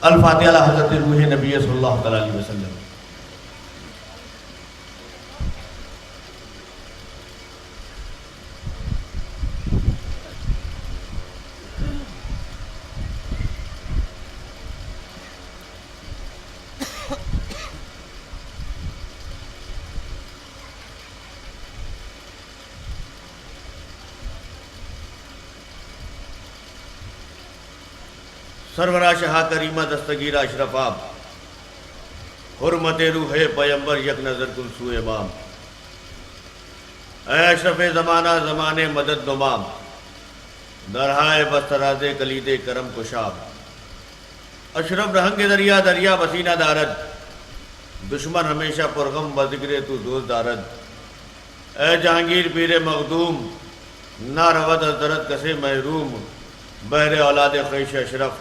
अल-फातिहा अला हज़रत रूह नबी सल्लल्लाहु अलैहि वसल्लम। सरवरा शाह करीमा दस्तगीर अशरफाब हुर्मत रूह पैगंबर यक नज़र कुल सुए माम अशरफ ज़माना ज़माने मदद नुमाम दरहाए बस्तराज़े कलीदे करम कुशाब अशरफ रहंग दरिया दरिया बसीना दारद दुश्मन हमेशा पुरगम बजिक्र तू दोस्त दारद ए जहांगीर पीर मखदूम ना रवद दरद कसे महरूम बहरे औलाद ख़ैश अशरफ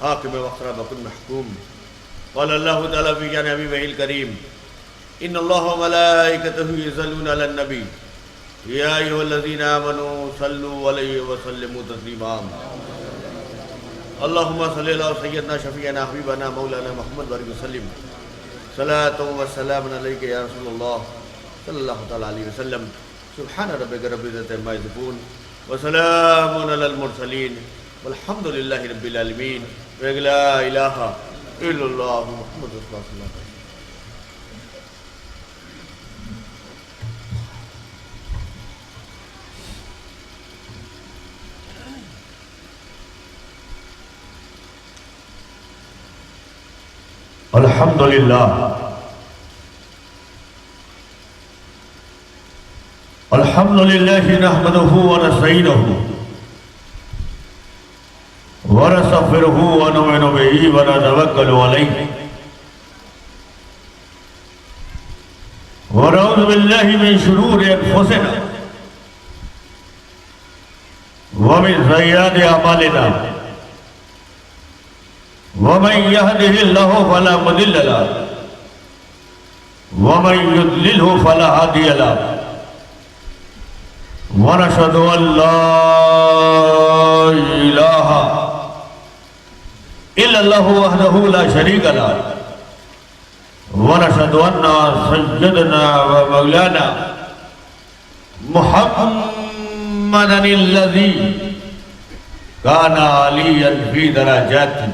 हाकिम वक़्रा बकुन महकूम क़ाल अल्लाहु तआला फ़ी शान नबीहिल करीम इन्नल्लाह व मलाइकतहु युसल्लूना अलन नबी या अय्युहल्लज़ीना आमनू सल्लु अलैहि व सल्लिमू तस्लीमा अल्लाहुम्मा सल्लि अला सय्यिदना शफ़ीअना हबीबना मौलाना मुहम्मद व बारिक वसल्लिम सलातु व सलामुन अलैका या रसूलल्लाह सल्लल्लाहु तआला अलैहि वसल्लम सुब्हान रब्बिका रब्बिल इज़्ज़ति अम्मा यसिफून व सलामुन अलल मुरसलीन वल्हम्दुलिल्लाहि रब्बिल आलमीन व ला इलाहा इल्लल्लाह मुहम्मदुर रसूलुल्लाह। अल्हम्दुलिल्लाह अल्हम्दुलिल्लाहि नहमदुहु व नस्तईनुहु व नस्तग़फिरुहु व नु'मिनु बिही व नतवक्कलु अलैहि व नऊज़ु बिल्लाहि मिन शुरूरि अनफुसिना व मिन सय्यिआति अमालिना वमन यहदिहिल्लाहु फला मुदिल्ल लहु वमन युद्लिलहु फला हादिय लहु व नशहदु अन ला इलाहा इल्लल्लाहु वहदहु ला शरीका लहु व नशहदु अन्ना सय्यदना व मौलाना मुहम्मदनिल्लज़ी काना अलिय्यन फी दराजाति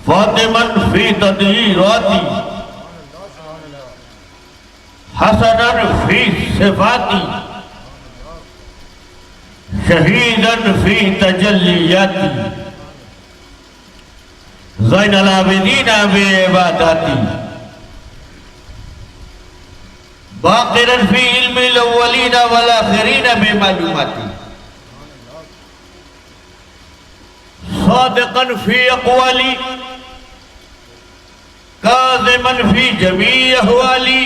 फातिमन फी तदहीराती हसनन फी सिफाती शहीदन फी तजल्लियाती ज़ैनुल आबिदीन बि इबादाती बाक़िरन फी इल्मिल अव्वलीन वल आखिरीन बि मालूमाती सादिक़न फी अक़वाली काज़िमन फी जमी अहवाली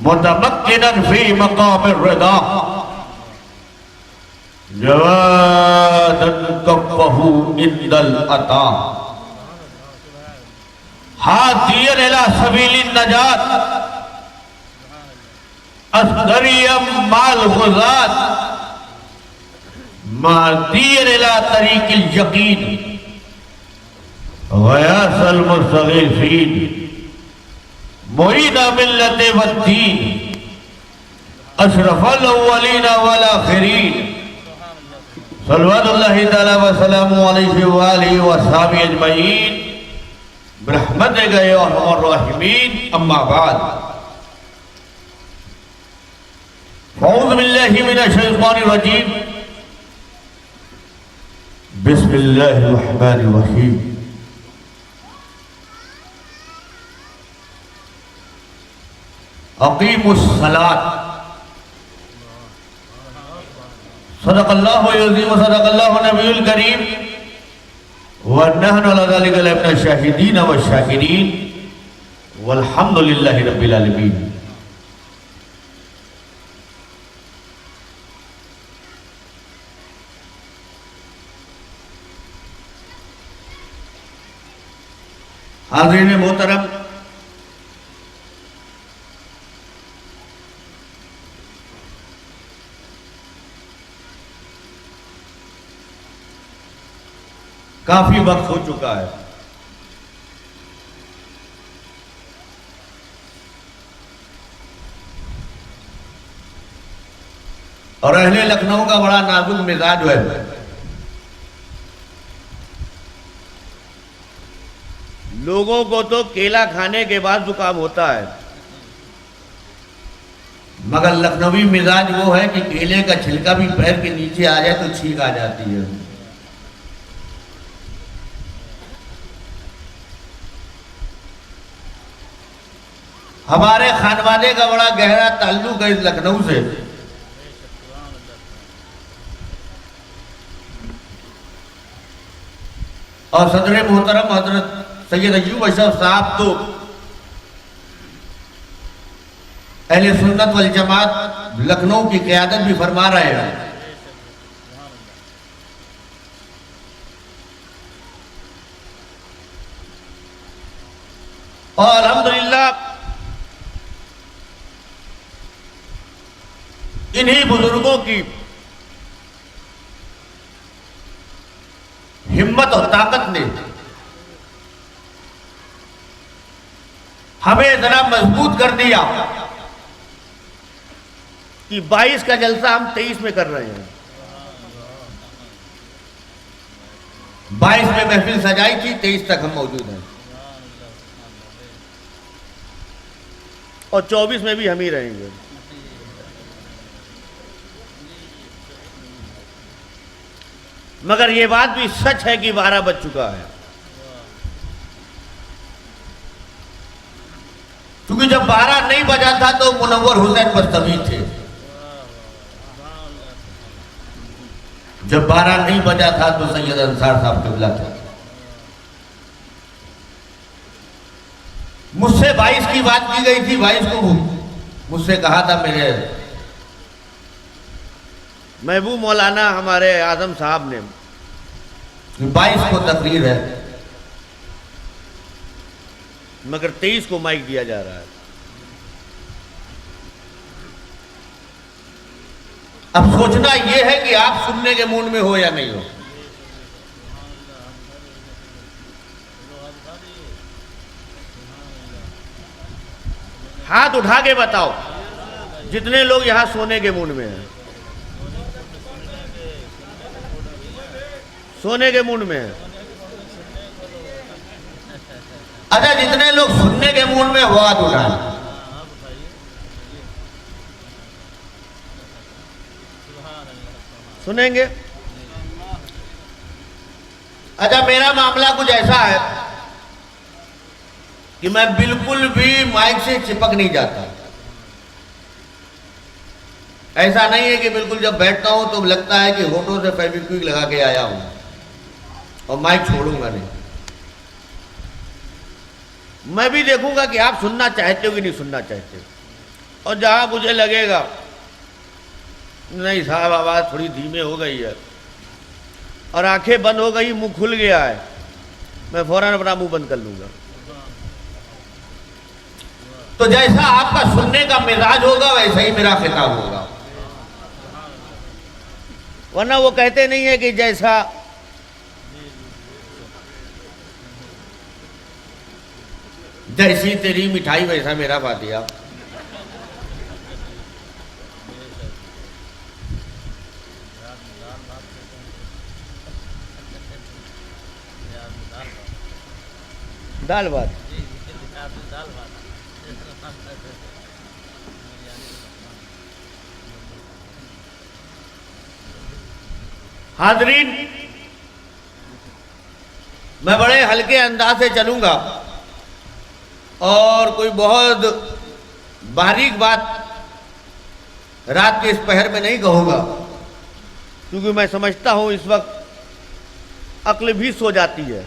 मुतमक्किनन फी मक़ामिर रिदा जवादन कफ़्फ़हु इंदल अता हादियन इला सबीलिन नजात अस्करियम माल गुज़ात महदियन इला तरीक़िल यक़ीन गयासल मुस्तग़ीसीन मुईना मिल्लत वद्दीन अशरफल अव्वलीन वल आखिरीन सल्लल्लाहु तआला व सल्लमु अलैहि व आलिहि व अस्हाबिहि अजमईन बिरहमतिका या अरहमर राहिमीन अम्मा बाद अऊज़ु बिल्लाहि मिनश शैतानिर रजीम बिस्मिल्लाहिर रहमानिर रहीम अक़ीमुस सलात सदक़ल्लाहु अज़ीम व सदक़ल्लाहु नबियुल करीम व नहनु अला ज़ालिका लमिनश शाहिदीन व शाकिरीन वल्हम्दुलिल्लाहि रब्बिल आलमीन। हाज़रीन मोहतरम, काफी वक्त हो चुका है। और अहले लखनऊ का बड़ा नाजुक मिजाज है। लोगों को तो केला खाने के बाद जुकाम होता है, मगर लखनवी मिजाज वो है कि केले का छिलका भी पैर के नीचे आ जाए तो छींक आ जाती है। हमारे खानवादे का बड़ा गहरा ताल्लुक है इस लखनऊ से। और सदर मोहतरम हजरत सैयद अय्यूब अशरफ साहब तो अहले सुन्नत वल जमात लखनऊ की क़यादत भी फरमा रहे हैं। और अल्हम्दुलिल्लाह इन्हीं बुजुर्गों की हिम्मत और ताकत ने हमें इतना मजबूत कर दिया कि 22 का जलसा हम 23 में कर रहे हैं। 22 में महफिल सजाई थी, 23 तक हम मौजूद हैं और 24 में भी हम ही रहेंगे। मगर यह बात भी सच है कि 12 बज चुका है, क्योंकि जब 12 नहीं बजा था तो मुनव्वर हुसैन बस्तमी थे, जब 12 नहीं बजा था तो सैयद अंसार साहब किबला थे। मुझसे 22 की बात की गई थी, 22 को मुझसे कहा था मेरे महबूब मौलाना हमारे आजम साहब ने 22 को तकरीर है, मगर 23 को माइक दिया जा रहा है। अब सोचना यह है कि आप सुनने के मूड में हो या नहीं हो। हाथ उठा के बताओ जितने लोग यहां सोने के मूड में हैं, सोने के मूड में हैं। अच्छा, जितने लोग सुनने के मूड में हो हाथ उठाएं। सुनेंगे। अच्छा, मेरा मामला कुछ ऐसा है कि मैं बिल्कुल भी माइक से चिपक नहीं जाता। ऐसा नहीं है कि बिल्कुल जब बैठता हूं तो लगता है कि होठों से फेविक्विक लगा के आया हूं और माइक छोड़ूंगा नहीं। मैं भी देखूंगा कि आप सुनना चाहते हो कि नहीं सुनना चाहते, और जहां मुझे लगेगा नहीं साहब आवाज थोड़ी धीमे हो गई है और आंखें बंद हो गई, मुंह खुल गया है, मैं फौरन अपना मुंह बंद कर लूंगा। तो जैसा आपका सुनने का मिजाज होगा वैसा ही मेरा खिताब होगा। वरना वो कहते नहीं है कि जैसी तेरी मिठाई वैसा मेरा फातिहा। दाल भात। हाजरीन, मैं बड़े हल्के अंदाज से चलूंगा और कोई बहुत बारीक बात रात के इस पहर में नहीं कहूंगा, क्योंकि मैं समझता हूं इस वक्त अक्ल भी सो जाती है।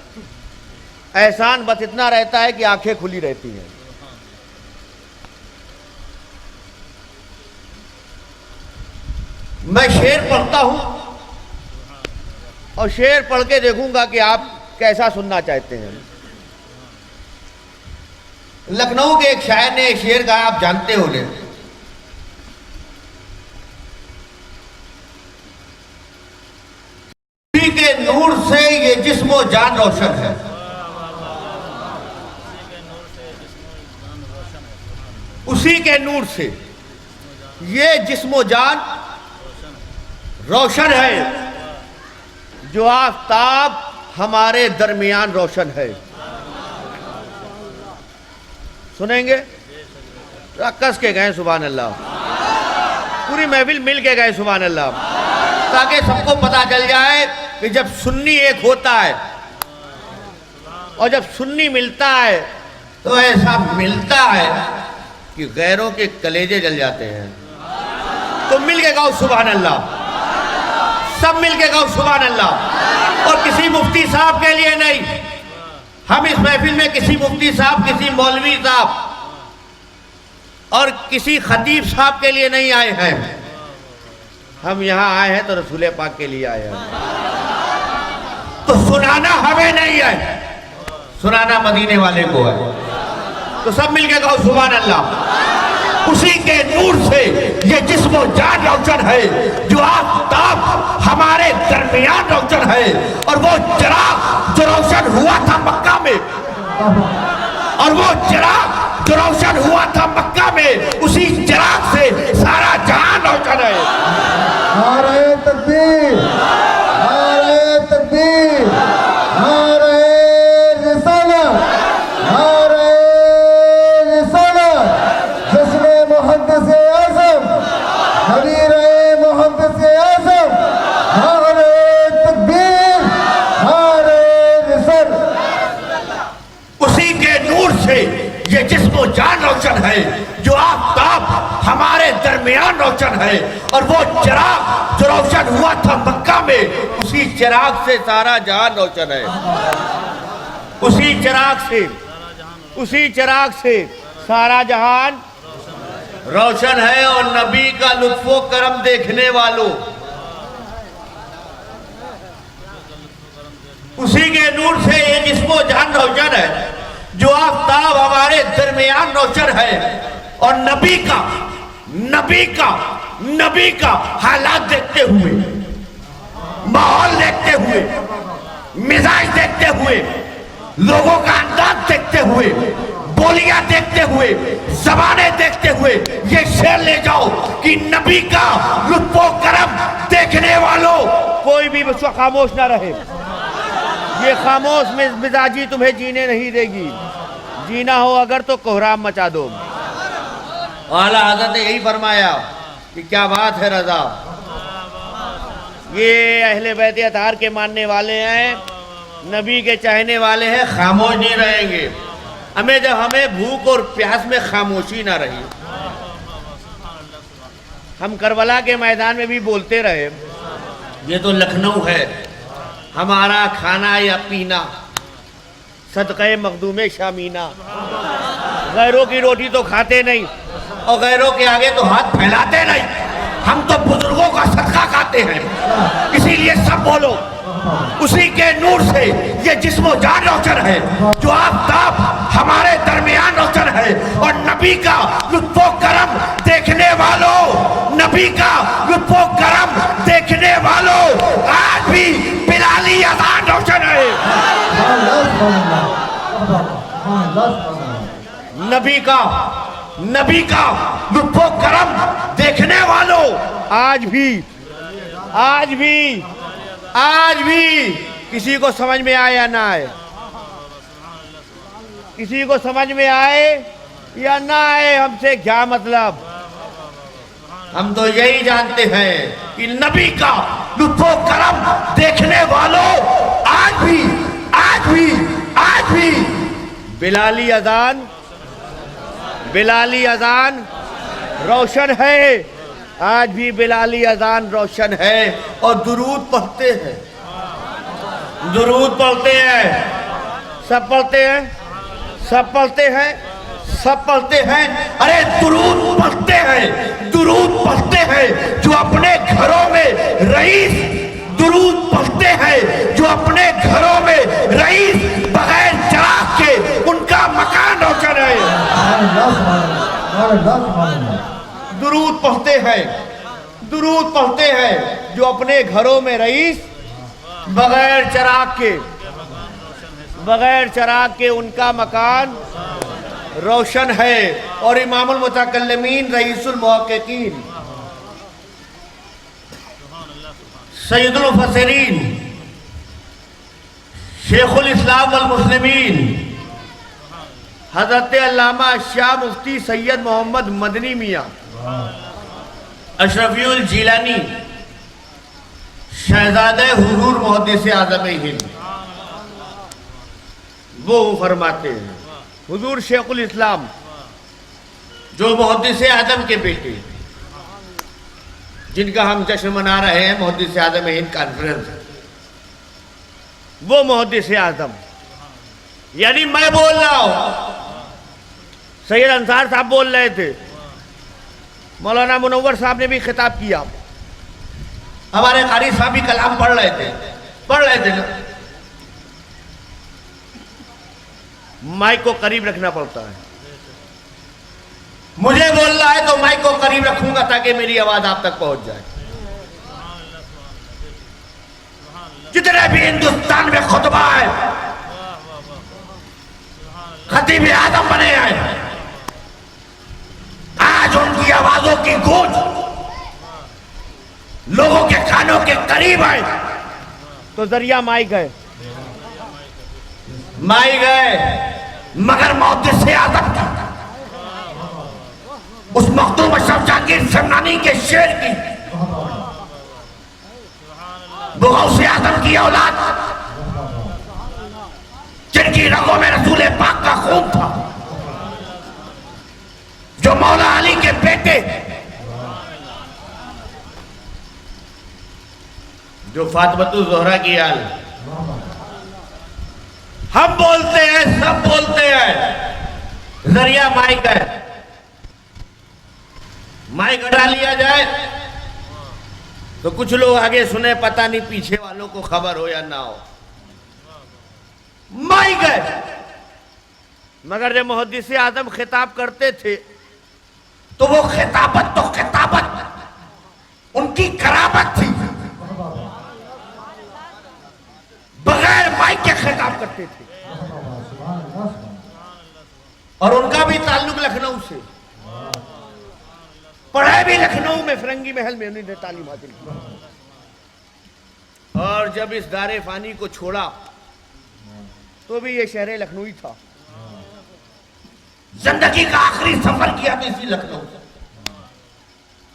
एहसान बस इतना रहता है कि आंखें खुली रहती हैं। मैं शेर पढ़ता हूं और शेर पढ़ के देखूंगा कि आप कैसा सुनना चाहते हैं। लखनऊ के एक शायर ने एक शेर कहा, आप जानते हो ले, के नूर नूर से ये जिस्मो जान रोशन है। उसी के नूर से ये जिस्मो जान रोशन है, जो आफताब हमारे दरमियान रोशन है। सुनेंगे? कस के गए सुभान अल्लाह, पूरी महफिल मिल के गए सुभान अल्लाह, ताकि सबको पता चल जाए कि जब सुन्नी एक होता है और जब सुन्नी मिलता है तो ऐसा मिलता है कि गैरों के कलेजे जल जाते हैं। तो मिल के गाओ सुभान अल्लाह, सब मिल के गाओ सुभान अल्लाह। और किसी मुफ्ती साहब के लिए नहीं, हम इस महफिल में किसी मुफ्ती साहब, किसी मौलवी साहब और किसी खतीब साहब के लिए नहीं आए हैं। हम यहाँ आए हैं तो रसूल पाक के लिए आए हैं। तो सुनाना हमें नहीं है, सुनाना मदीने वाले को है। तो सब मिलके कहो सुभान अल्लाह। उसी के नूर से ये जिस्मो जान रोशन है, जो आफताब हमारे दरमियान रोशन है। और वो चिराग जो रोशन हुआ था मक्का में, और वो चिराग जो रोशन हुआ था मक्का में, उसी चिराग से सारा जहान रोशन है। नारे तकबीर, नारे तकबीर, नारे रिसालत, नारे रिसालत। जश्न मुहद्दिस आज़म, हबीर मुहद्दिस आज़म, नारे तकबीर, नारे रिसालत। उसी के नूर से ये जिस्मो जान रोशन है, जो आफताब हमारे दरमियान रोशन है। और वो चिराग जो रोशन हुआ था मक्का में, उसी चिराग से सारा जहान रोशन है। उसी चिराग से, उसी चिराग से सारा जहान रोशन है। और नबी का लुत्फो करम देखने वालों, उसी के नूर से ये जिस्मो जान रोशन है, जो आफताब हमारे दरमियान रोशन है। और नबी का हालात देखते हुए, माहौल देखते हुए, मिजाज देखते हुए, लोगों का अंदाज देखते हुए, बोलियां देखते हुए, ज़बानें देखते हुए ये शेर ले जाओ कि नबी का लुत्फो करम देखने वालों, कोई भी बस खामोश ना रहे। ये खामोश मिजाजी तुम्हें जीने नहीं देगी। जीना हो अगर तो कोहराम मचा दो। आला हज़रत ने यही फरमाया कि क्या बात है रजा, ये अहले बैत अतार के मानने वाले हैं, नबी के चाहने वाले हैं, खामोश नहीं रहेंगे। हमें भूख और प्यास में खामोशी ना रही। हम करबला के मैदान में भी बोलते रहे, ये तो लखनऊ है, हमारा खाना या पीना सदक़े मखदूमे शामीना। गैरों की रोटी तो खाते नहीं और गैरों के आगे तो हाथ फैलाते नहीं, हम तो बुजुर्गों का सदका खाते हैं। इसीलिए सब बोलो, उसी के नूर से ये जिस्मो जान रोशन है, जो आफताब हमारे दरमियान रोशन है। और नबी का लुत्फो करम देखने वालों, नबी का लुत्फो करम देखने वालों, आज भी बिलाली अज़ान रोशन है। नबी का लुत्फो करम देखने वालों, आज भी किसी को समझ में आए या ना आए, किसी को समझ में आए या ना आए, हमसे क्या मतलब। हम तो यही जानते हैं कि नबी का लुत्फो करम देखने वालों, आज भी बिलाली अजान रोशन है। आज भी बिलाली अजान रोशन है। और दुरूद पढ़ते हैं, सब पढ़ते हैं। अरे दुरूद पढ़ते हैं जो अपने घरों में रईस, दुरूद पढ़ते हैं जो अपने घरों में रईस, बगैर चिराग के उनका मकान रोशन है। दुरूद पढ़ते हैं जो अपने घरों में रईस, बगैर चराग के उनका मकान रोशन है। और इमामुल मुतकल्लिमीन रईसुल मुहक्किकीन सय्यदुल मुफस्सिरीन शेखुल इस्लाम वल मुस्लिमीन हजरत अल्लामा शाह मुफ्ती सैयद मोहम्मद मदनी मियाँ अशरफियुल जीलानी शहजादे हुजूर मुहद्दिस आज़म हिंद, वो फरमाते हैं हुजूर शेखुल इस्लाम जो मुहद्दिस आज़म के बेटे, जिनका हम जश्न मना रहे हैं मुहद्दिस आज़म हिंद कॉन्फ्रेंस, वो मुहद्दिस आज़म यानी मैं बोल रहा हूं, सैयद अंसार साहब बोल रहे थे, मौलाना मुनव्वर साहब ने भी खिताब किया, हमारे कारी साहब भी कलाम पढ़ रहे थे ना। माइक को करीब रखना पड़ता है, मुझे बोलना है तो माइक को करीब रखूंगा ताकि मेरी आवाज आप तक पहुंच जाए। जितने भी हिंदुस्तान में खुतबा है खतीब आजम बने हैं, आज उनकी आवाजों की गूंज लोगों के कानों के करीब है, तो जरिया माइक है, मगर मुहद्दिस आज़म की उस मखदूम अशरफ जहांगीर समनानी के शेर की, गौसे आज़म की औलाद जिनकी रगों में रसूल पाक का खून था, जो मौला अली के बेटे, जो फातिमतुल ज़हरा की आल, हम बोलते हैं, सब बोलते हैं, जरिया माइक है, माइक हटा लिया जाए तो कुछ लोग आगे सुने, पता नहीं पीछे वालों को खबर हो या ना हो। माइक है, मगर जब मुहद्दिस आज़म खिताब करते थे तो वो खिताबत उनकी कराबत थी, बगैर माइक के खिताब करते थे, और उनका भी ताल्लुक लखनऊ से, पढ़े भी लखनऊ में, फिरंगी महल में उन्होंने तालीम हासिल की, और जब इस दारे फानी को छोड़ा तो भी ये शहर लखनऊ ही था, जिंदगी का आखिरी सफर किया भी इसी लखनऊ।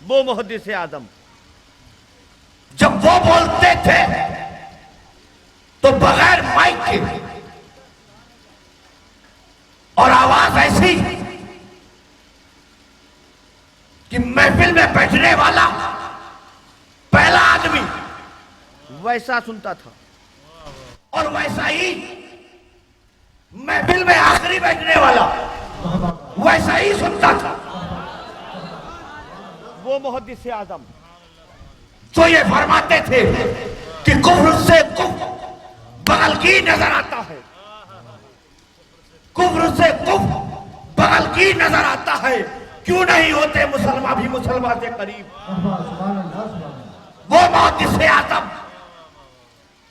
वो मुहद्दिस आज़म जब वो बोलते थे तो बगैर माइक के, और आवाज ऐसी कि महफिल में बैठने वाला पहला आदमी वैसा सुनता था, और वैसा ही महफिल में आखिरी बैठने वाला वैसा ही सुनता था। वो मुहद्दिस आज़म जो ये फरमाते थे कि कुफ्र से कुफ्र बगल की नजर आता है, कुफ्र से कुफ्र बगल की नजर आता है, क्यों नहीं होते मुसलमान भी मुसलमान से करीब। वो मुहद्दिस आज़म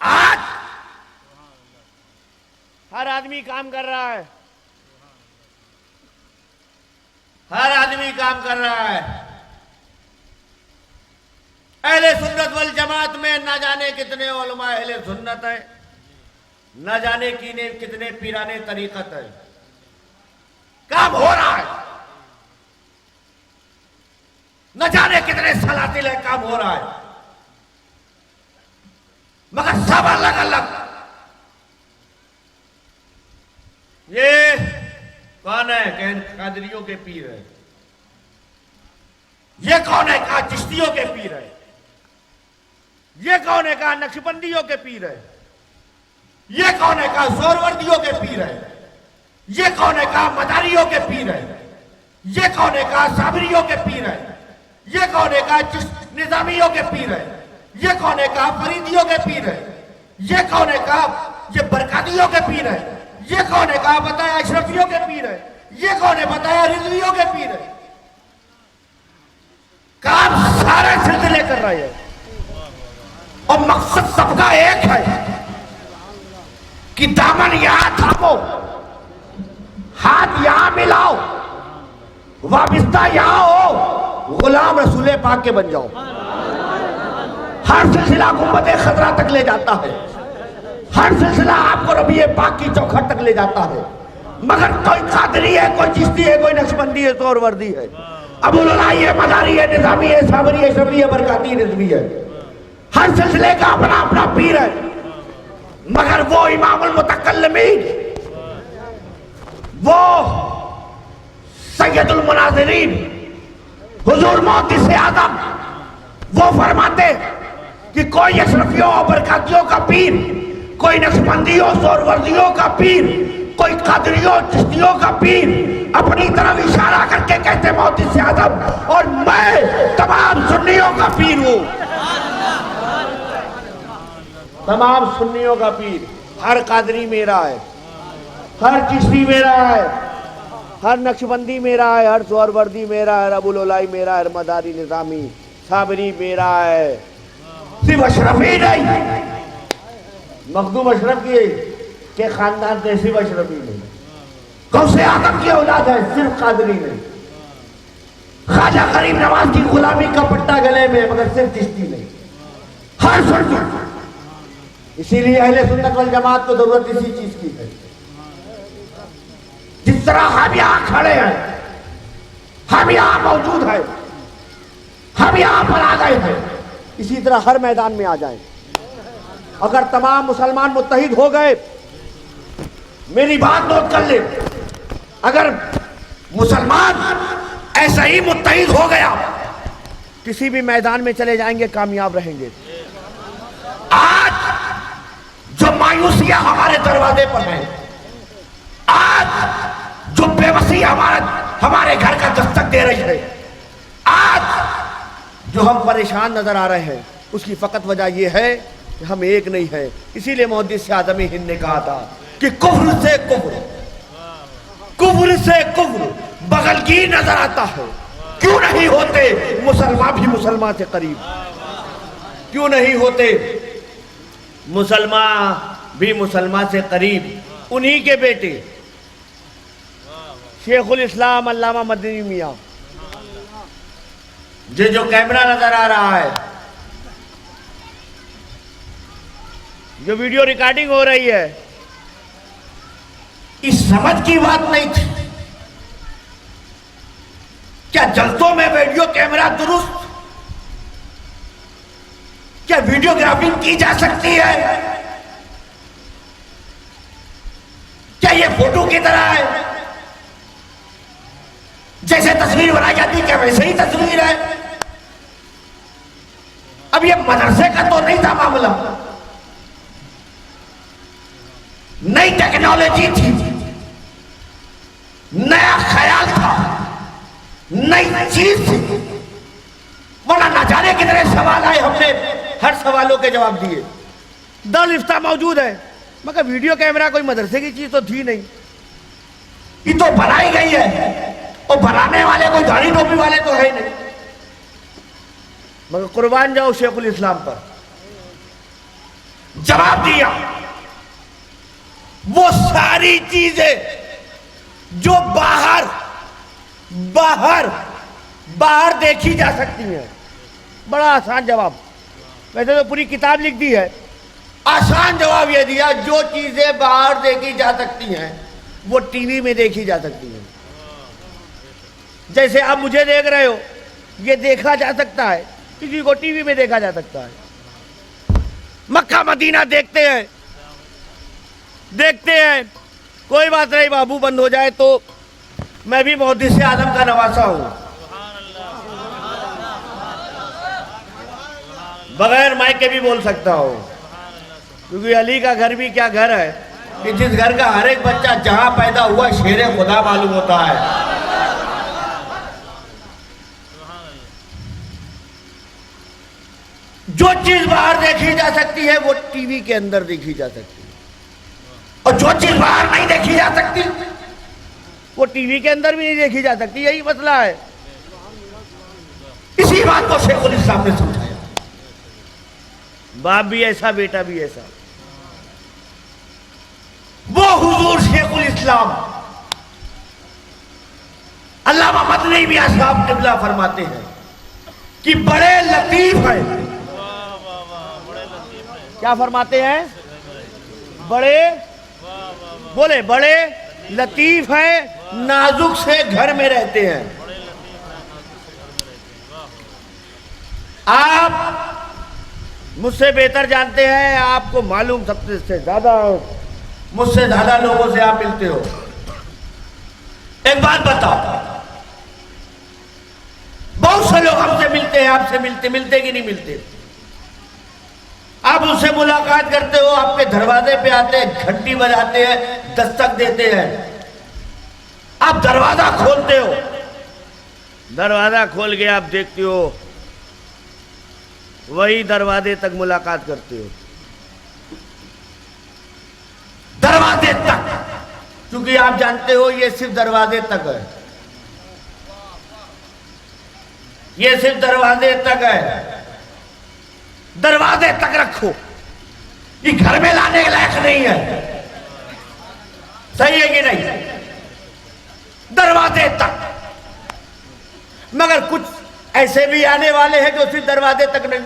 आज हर आदमी काम कर रहा है, हर आदमी काम कर रहा है। अहले सुन्नत वल जमात में न जाने कितने उलमा अहले सुन्नत है, न जाने कितने पीराने तरीकत है, काम हो रहा है, न जाने कितने सलातिल है, काम हो रहा है, मगर सब अलग अलग। ये कौन है? कादरियों के पीर है। ये कौन है? कहा चिश्तियों के पीर है। ये कौन है? कहा नक्शबंदियों के पीर है। ये कौन है? कहा सोरवर्दियों के पीर है। ये कौन है? कहा मदारियों के पीर है। ये कौन है? कहा साबरियों के पीर है। ये कौन है? कहा निजामियों के पीर है। ये कौन है? कहा फरीदियों के पीर है। ये कौन है? कहा ये बरकातियों के पीर है। ये कौन है? कहा बताया अशरफियों के पीर है। ये कौन है? बताया रिजवियों के पीर है। काम सारे सिलसिले कर रहे हैं। और मकसद सबका एक है कि दामन यहां थामो, हाथ यहां मिलाओ, वाबिस्ता यहां हो, गुलाम रसूले पाक के बन जाओ। हर सिलसिला गुंबद खतरा तक ले जाता है, हर सिलसिला आपको रबिए पाक की चौखट तक ले जाता है, मगर कोई कादरी है, कोई चिश्ती है, कोई नक्शबंदी है, सोहरवर्दी है, अबुललाई है, मदारी है, निजामी है, साबरी है, शबरी है, बरकाती रिजवी है। हर सिलसिले का अपना अपना पीर है, मगर वो इमामुल मुतकल्लिमीन, वो सैयदुल मुनाज़िरीन हुजूर मोहद्दिस आज़म, वो फरमाते कि कोई अशरफियों और बरकातियों का पीर, कोई नक्शबंदियों सोहरवर्दियों का पीर, कोई कादरियों चिश्तियों का पीर अपनी तरफ इशारा करके कहते मोहद्दिस आज़म, और मैं तमाम सुन्नियों का पीर हूं, तमाम सुन्नियों का पीर। हर कादरी मेरा है, हर चिश्ती मेरा है, हर नक्शबंदी मेरा है, हर सोहरवर्दी मेरा है, अबुललाई मेरा है, मदारी निजामी साबरी मेरा है, सिर्फ अशरफ ही नहीं, मखदूम अशरफ के खानदान से सिर्फ अशरफ ही नहीं, गौसे आदम की औलाद है, सिर्फ कादरी नहीं, ख्वाजा गरीब नवाज की गुलामी का पट्टा गले में, मगर सिर्फ चिश्ती नहीं, हर सुन्नी। इसीलिए अहले सुन्नत वल जमात को जरूरत इसी चीज की है। जिस तरह हम यहां खड़े हैं, हम यहां मौजूद हैं, हम यहां पर आ गए हैं, इसी तरह हर मैदान में आ जाएं। अगर तमाम मुसलमान मुत्तहिद हो गए, मेरी बात नोट कर ले, अगर मुसलमान ऐसा ही मुत्तहिद हो गया, किसी भी मैदान में चले जाएंगे, कामयाब रहेंगे। आज जो मायूसियां हमारे दरवाजे पर है, आज जो बेबसी हमारे घर का दस्तक दे रही है, आज जो हम परेशान नजर आ रहे हैं, उसकी फकत वजह यह है कि हम एक नहीं है। इसीलिए मुहद्दिस आज़म हिंद ने कहा था कि कुफ्र से कुफ्र, कुफ्र से कुफ्र बगलगी नजर आता है। क्यों नहीं होते मुसलमान भी मुसलमान से करीब? क्यों नहीं होते मुसलमान भी मुसलमान से करीब? उन्हीं के बेटे शेखुल इस्लाम अल्लामा मदनी मियां, जो कैमरा नजर आ रहा है, जो वीडियो रिकॉर्डिंग हो रही है, इस समझ की बात नहीं थी। क्या जलसों में वीडियो कैमरा दुरुस्त, क्या वीडियोग्राफी की जा सकती है? क्या ये फोटो की तरह है? जैसे तस्वीर बनाई जाती है, क्या वैसे ही तस्वीर है? अब ये मदरसे का तो नहीं था मामला, नई टेक्नोलॉजी थी, नया ख्याल था, नई चीज थी, वरना ना जाने कितने सवाल आए, हमने हर सवालों के जवाब दिए। दारुल इफ्ता मौजूद है, मगर वीडियो कैमरा कोई मदरसे की चीज तो थी नहीं, ये तो बनाई गई है, और बनाने वाले कोई दाढ़ी टोपी वाले तो है नहीं। मगर कुर्बान जाओ शेखुल इस्लाम पर, जवाब दिया। वो सारी चीजें जो बाहर बाहर बाहर देखी जा सकती हैं, बड़ा आसान जवाब, वैसे तो पूरी किताब लिख दी है, आसान जवाब यह दिया, जो चीजें बाहर देखी जा सकती हैं वो टीवी में देखी जा सकती हैं। जैसे आप मुझे देख रहे हो, ये देखा जा सकता है, किसी को टीवी में देखा जा सकता है। मक्का मदीना देखते हैं, देखते हैं, कोई बात नहीं, बाबू बंद हो जाए तो मैं भी मुहद्दिस आज़म का नवासा हूं, बगैर माइक के भी बोल सकता हूं, क्योंकि अली का घर भी क्या घर है कि जिस घर का हर एक बच्चा जहां पैदा हुआ शेरे खुदा मालूम होता है। जो चीज बाहर देखी जा सकती है वो टीवी के अंदर देखी जा सकती है, और जो चीज बाहर नहीं देखी जा सकती वो टीवी के अंदर भी नहीं देखी जा सकती। यही मसला है। इसी बात को शेखुल इस्लाम ने समझाया। बाप भी ऐसा, बेटा भी ऐसा। वो हुजूर शेखुल इस्लाम अल्लामा मदनी मियां साहब क़िबला फरमाते हैं कि बड़े लतीफ हैं। क्या फरमाते हैं? बड़े, बोले बड़े लतीफ हैं, नाजुक से घर में रहते हैं। आप मुझसे बेहतर जानते हैं, आपको मालूम सबसे ज्यादा, मुझसे ज्यादा लोगों से आप मिलते हो। एक बात बताओ, बहुत से लोग हमसे मिलते हैं, आपसे मिलते कि नहीं मिलते? आप उससे मुलाकात करते हो, आपके दरवाजे पे आते हैं, घंटी बजाते हैं, दस्तक देते हैं, आप दरवाजा खोलते हो, दरवाजा खोल के आप देखते हो, वही दरवाजे तक मुलाकात करते हो, दरवाजे तक, क्योंकि आप जानते हो ये सिर्फ दरवाजे तक है, ये सिर्फ दरवाजे तक है। दरवाजे तक रखो, ये घर में लाने के लायक नहीं है। सही है कि नहीं? दरवाजे तक। मगर कुछ ऐसे भी आने वाले हैं जो सिर्फ दरवाजे तक नहीं,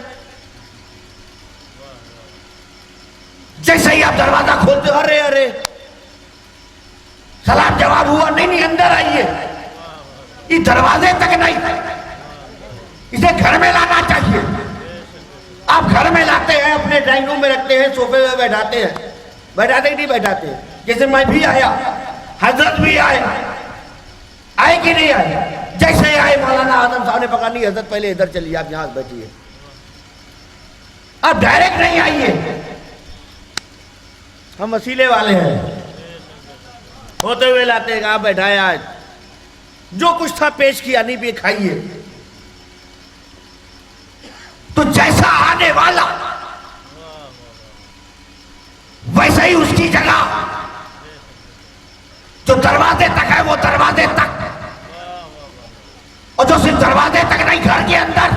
जैसे ही आप दरवाजा खोलते हो, अरे अरे सलाम जवाब हुआ, नहीं अंदर आइए, ये दरवाजे तक नहीं, इसे घर में लाना चाहिए। आप घर में लाते हैं, अपने ड्राइंग रूम में रखते हैं, सोफे में बैठाते हैं, बैठाते ही नहीं बैठाते। जैसे मैं भी आया, हजरत भी आए कि नहीं आए? जैसे आए मौलाना आजम साहब ने पकड़ा, नहीं हजरत पहले इधर चलिए, आप यहां बैठिए, आप डायरेक्ट नहीं आइए। हम वसीले वाले हैं, होते हुए लाते हैं, आप बैठाए, आज जो कुछ था पेश किया, नहीं भी खाइए। तो जैसा आने वाला वैसे ही उसकी जगह, जो दरवाजे तक है वो दरवाजे तक, और जो सिर्फ दरवाजे तक नहीं, घर के अंदर,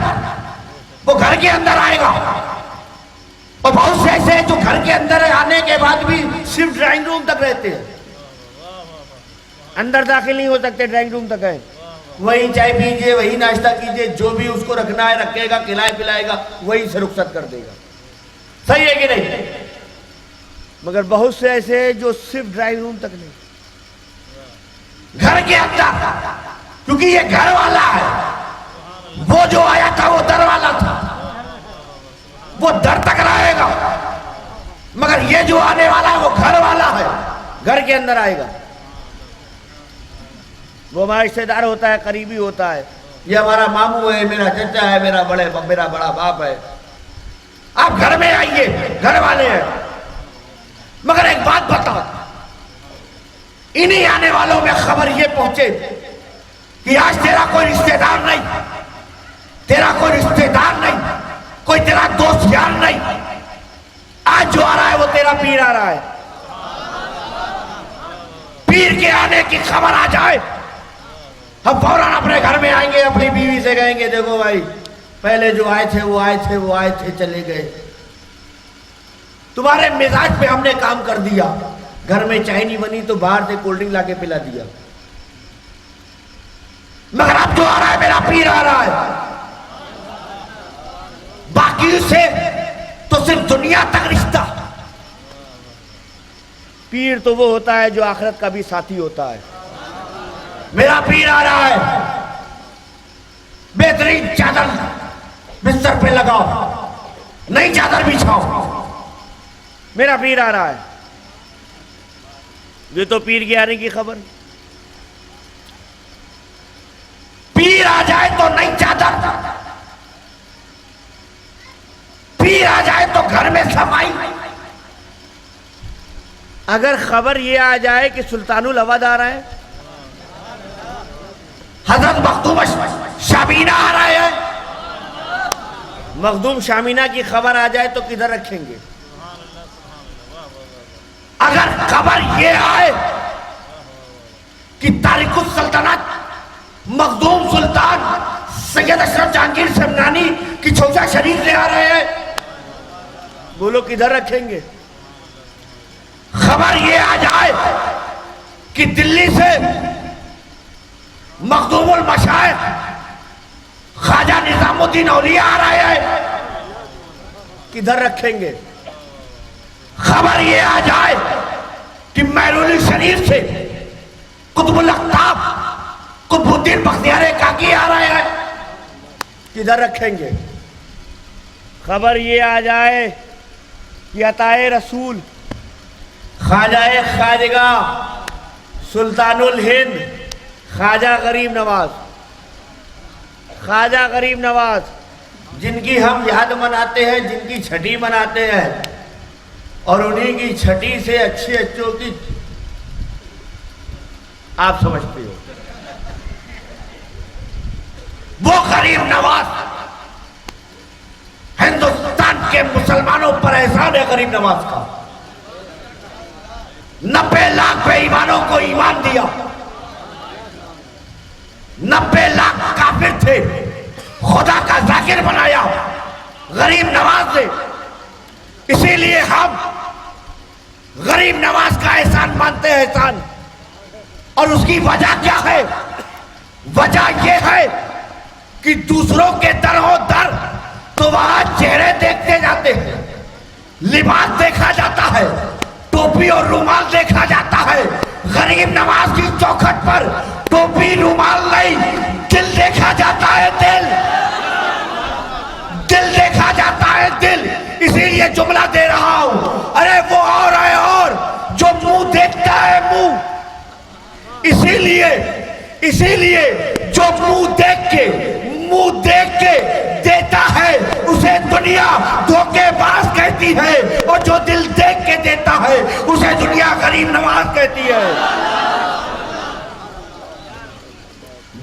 वो घर के अंदर आएगा। और बहुत से ऐसे हैं जो घर के अंदर आने के बाद भी सिर्फ ड्राइंग रूम तक रहते हैं, अंदर दाखिल नहीं हो सकते, ड्राइंग रूम तक है। वही चाय पीजिए, वही नाश्ता कीजिए, जो भी उसको रखना है रखेगा, खिलाए पिलाएगा, वही से रुखसत कर देगा। सही है कि नहीं? मगर बहुत से ऐसे जो सिर्फ ड्राइंग रूम तक नहीं, घर के अंदर, क्योंकि ये घर वाला है। वो जो आया था वो दर वाला था, वो दर तक रहेगा, मगर ये जो आने वाला है वो घर वाला है, घर के अंदर आएगा। वो हमारा रिश्तेदार होता है, करीबी होता है, ये हमारा मामू है, मेरा चचा है, मेरा बड़ा बाप है। आप घर में आइए, घर वाले हैं। मगर एक बात बताओ, इन्हीं आने वालों में खबर ये पहुंचे कि आज तेरा कोई रिश्तेदार नहीं, तेरा कोई रिश्तेदार नहीं, कोई तेरा दोस्त यार नहीं, आज जो आ रहा है वो तेरा पीर आ रहा है। पीर के आने की खबर आ जाए, हम फौरन अपने घर में आएंगे, अपनी बीवी से कहेंगे, देखो भाई, पहले जो आए थे वो आए थे, वो आए थे, चले गए, तुम्हारे मिजाज पे हमने काम कर दिया। घर में चाय नहीं बनी तो बाहर से कोल्ड ड्रिंक लाके पिला दिया। मगर अब जो आ रहा है मेरा पीर आ रहा है, बाकी से तो सिर्फ दुनिया तक रिश्ता। पीर तो वो होता है जो आखिरत का भी साथी होता है। मेरा पीर आ रहा है, बेहतरीन चादर बिस्तर पे लगाओ, नई चादर बिछाओ, मेरा पीर आ रहा है। ये तो पीर के आने की खबर। पीर आ जाए तो नई चादर, पीर आ जाए तो घर में सफाई। अगर खबर ये आ जाए कि सुल्तानुल अवध आ रहा है, हजरत मखदूम शामीना आ रहा है, मखदूम शामीना की खबर आ जाए तो किधर रखेंगे? अगर खबर ये आए कि तारिकुल सल्तनत मखदूम सुल्तान सैयद अशरफ जहांगीर समनानी की चौसा शरीफ ले आ रहे हैं, बोलो किधर रखेंगे? खबर ये आ जाए कि दिल्ली से मखदूमुल मशाइख ख्वाजा निजामुद्दीन औलिया आ रहे हैं, किधर रखेंगे? खबर ये आ जाए कि महरुल शरीफ से कुतुबुल अख्ताब कुतुबुद्दीन बख्तियार काकी आ रहे हैं, किधर रखेंगे? खबर ये आ जाए कि अताए रसूल ख्वाजाए खाजगा सुल्तानुल हिंद ख्वाजा गरीब नवाज, ख्वाजा गरीब नवाज जिनकी हम याद मनाते हैं, जिनकी छठी मनाते हैं, और उन्हीं की छठी से अच्छे अच्छों की आप समझते हो। वो गरीब नवाज हिंदुस्तान के मुसलमानों पर एहसान है गरीब नवाज का। 90 लाख बेईमानों को ईमान दिया, 90 लाख काफिर थे, खुदा का जाकिर बनाया गरीब नवाज ने। इसीलिए हम गरीब नवाज का एहसान मानते हैं, एहसान। और उसकी वजह क्या है? वजह यह है कि दूसरों के दर हो दर तो वहां चेहरे देखते जाते हैं, लिबास देखा जाता है, टोपी और रुमाल देखा जाता है। गरीब नवाज की चौखट पर टोपी रुमाल नहीं, दिल देखा जाता है, दिल देखा जाता है, दिल। इसीलिए जुमला दे रहा हूं, अरे वो और है और जो मुंह देखता है मुंह। इसीलिए जो मुंह देख के देता है उसे दुनिया धोखेबाज कहती है, और जो दिल देख के देता है उसे दुनिया गरीब नवाज कहती है।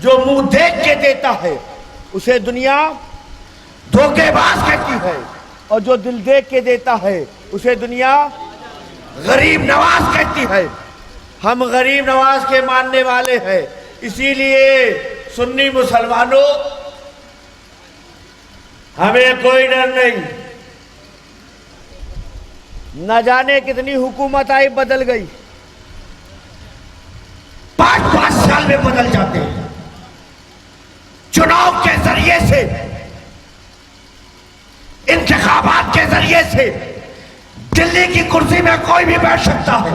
जो मुंह देख के देता है उसे दुनिया धोखेबाज कहती है, और जो दिल देख के देता है उसे दुनिया गरीब नवाज कहती है। हम गरीब नवाज के मानने वाले हैं, इसीलिए सुन्नी मुसलमानों हमें कोई डर नहीं। न जाने कितनी हुकूमत आई, बदल गई, 5-5 साल में बदल जाते हैं। चुनाव के जरिए से, इंतखाबात के जरिए से दिल्ली की कुर्सी में कोई भी बैठ सकता है,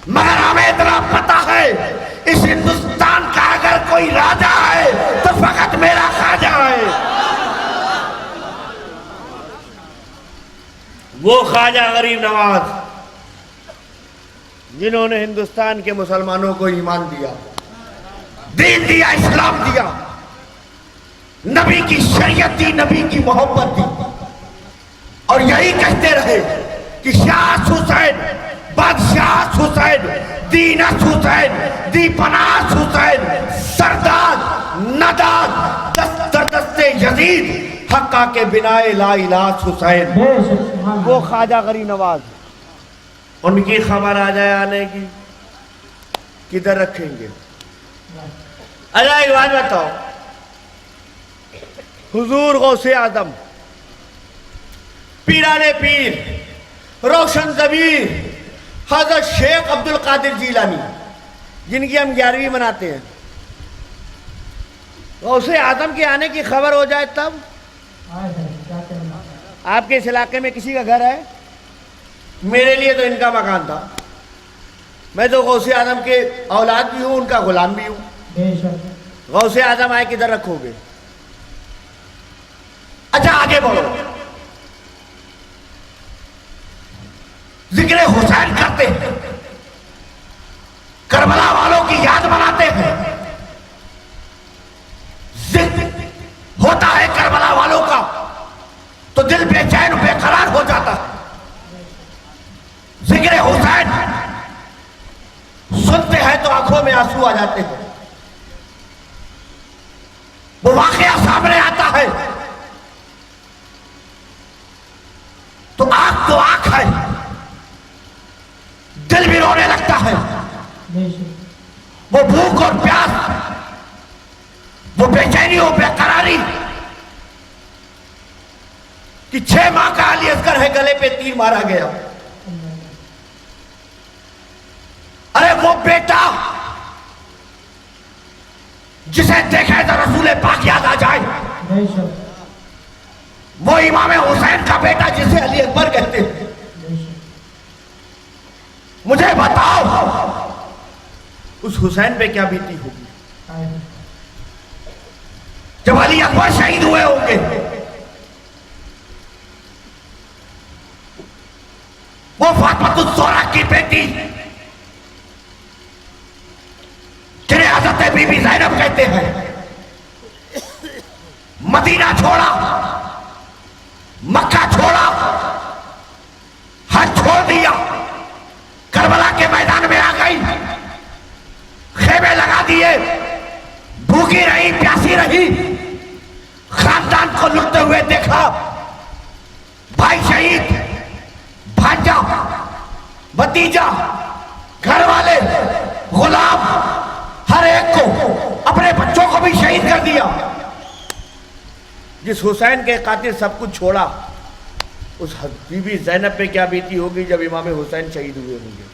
मगर हमें इतना पता है इस हिंदुस्तान का अगर कोई राजा है तो फकत मेरा ख्वाजा है। वो ख्वाजा गरीब नवाज जिन्होंने हिंदुस्तान के मुसलमानों को ईमान दिया, दीन दिया, इस्लाम दिया, नबी की शरीयत दी, नबी की मोहब्बत दी, और यही कहते रहे कि शाह हुसैन, बादशाह हुसैन, दीनस हुसैन, दीपनास हुसैन, सरदार नदाद, दस्तर दस्ते यजीद, हक्का के बिनाए ला इलाज हुसैन। वो ख्वाजा गरीब नवाज, उनकी खबर आ जाए आने की, किधर रखेंगे? अच्छा एक बात बताओ, हुजूर गौसे आजम, पीराने पीर, रोशन ज़मीर, हज़रत शेख अब्दुल कादिर जीलानी, जिनकी हम 11वीं मनाते हैं, गौसे आजम के आने की खबर हो जाए तब आपके इस इलाके में किसी का घर है? मेरे लिए तो इनका मकान था। मैं तो गौसे आजम के औलाद भी हूं, उनका गुलाम भी हूं। गौसे आजम आए किधर रखोगे? अच्छा आगे बढ़ो, जिक्र हुसैन करते हैं, करबला वालों की याद मनाते हैं, जिक्र होता है करबला वालों का तो दिल बेचैन बेकरार हो जाता है। जिक्र हुसैन सुनते हैं तो आंखों में आंसू आ जाते हैं। वो वाकया सामने आता है तो आंख है, दिल भी रोने लगता है। वो भूख और प्यास, वो बेचैनी और बेकरारी कि 6 माह का अली असगर है, गले पे तीर मारा गया। अरे वो बेटा जिसे देखे तो रसूल पाक याद आ जाए, वो इमाम हुसैन का बेटा जिसे अली अकबर कहते हैं। मुझे बताओ उस हुसैन पे क्या बीती होगी जब अली अकबर शहीद हुए होंगे। वो फातिमा ज़ोहरा की बेटी जिन्हें हज़रत बीबी ज़ैनब कहते हैं, मदीना छोड़ा, मक्का छोड़ा, हज छोड़ दिया, करबला के मैदान में आ गई, खेमे लगा दिए, भूखी रही, प्यासी रही, खानदान को लुटते हुए देखा, भाई शहीद, भांजा, भतीजा, घर वाले, गुलाम, हर एक को, अपने बच्चों को भी शहीद कर दिया। जिस हुसैन के कातिल सब कुछ छोड़ा, उस बीबी ज़ैनब पे क्या बीती होगी जब इमाम हुसैन शहीद हुए होंगे।